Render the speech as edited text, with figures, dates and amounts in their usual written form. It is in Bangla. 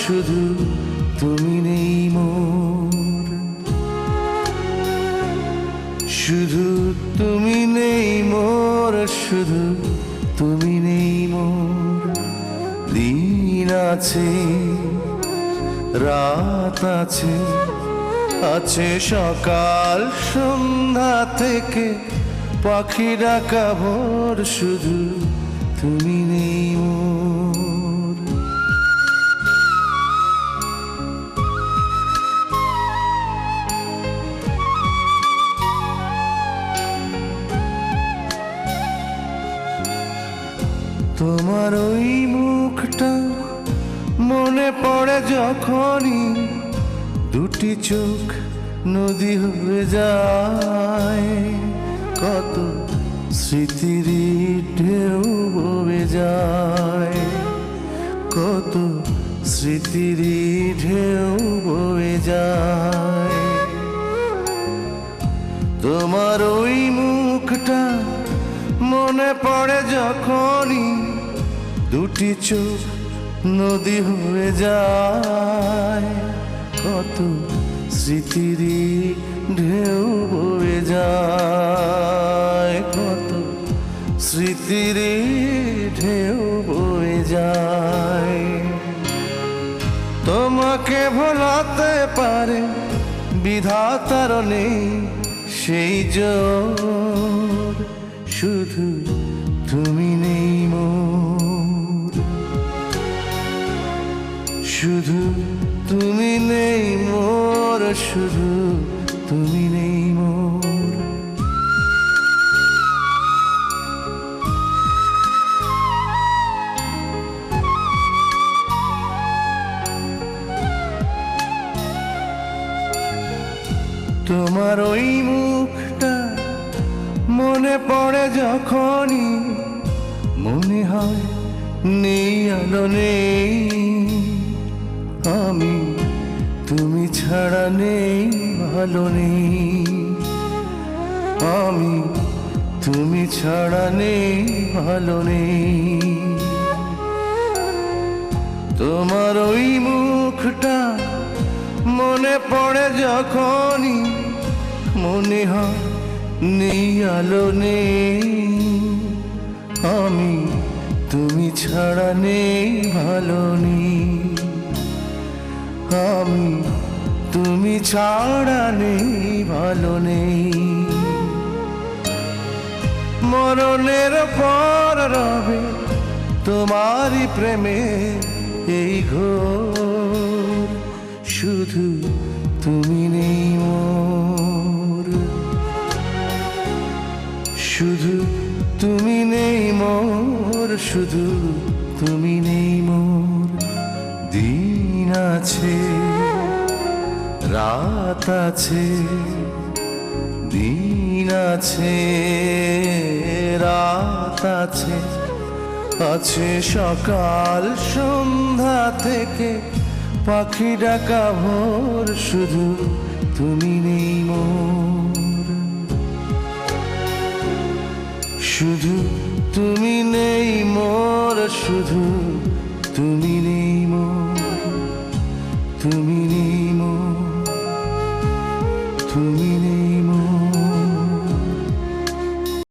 শুধু তুমি নেই মোর, শুধু তুমি নেই মোর, শুধু তুমি নেই মোর। দিন আছে, রাত আছে, আছে সকাল সন্ধ্যা থেকে পাখি ডাকা ভোর, শুধু তুমি নেই মোর। তোমার ওই মুখটা মনে পড়ে যখনই, দুটি চোখ নদী হয়ে যায়, কত স্মৃতির ঢেউ বয়ে যায়, কত স্মৃতির ঢেউ বয়ে যায়। তোমার ওই মুখটা মনে পড়ে যখনই, দুটি চোখ নদী হয়ে যায়, কত স্মৃতির ঢেউ বয়ে যায়, কত স্মৃতির ঢেউ বয়ে যায়। তোমাকে ভোলাতে পারে বিধাতার নেই সেই জোর, শুধু তুমি নেই মোর, শুধু তুমি নেই মোর, শুধু তুমি নেই মোর। তোমার ওই মুখটা মনে পড়ে যখনই, মনে হয় নেই আলো নেই, আমি তুমি ছাড়া নেই ভালো নেই, আমি তুমি ছাড়া নেই ভালো নেই। তোমার ওই মুখটা মনে পড়ে যখনই, মনে হয় নেই আলো নেই, আমি তুমি ছাড়া নেই ভালো নেই, আমি তুমি ছাড়া নেই ভালো নেই। মরণের পর রবে তোমারই প্রেমে এই ঘোর, শুধু তুমি নেই মোর, শুধু তুমি নেই মোর, শুধু তুমি নেই মোর। দিন আছে, রাত আছে, দিন আছে, রাত আছে, আছে সকাল সন্ধ্যা থেকে পাখি ডাকা ভোর, শুধু তুমি নেই মোর, শুধু তুমি নেই মোর, শুধু তুমি নেই মোর, তুমি নেই মোর, তুমি নেই।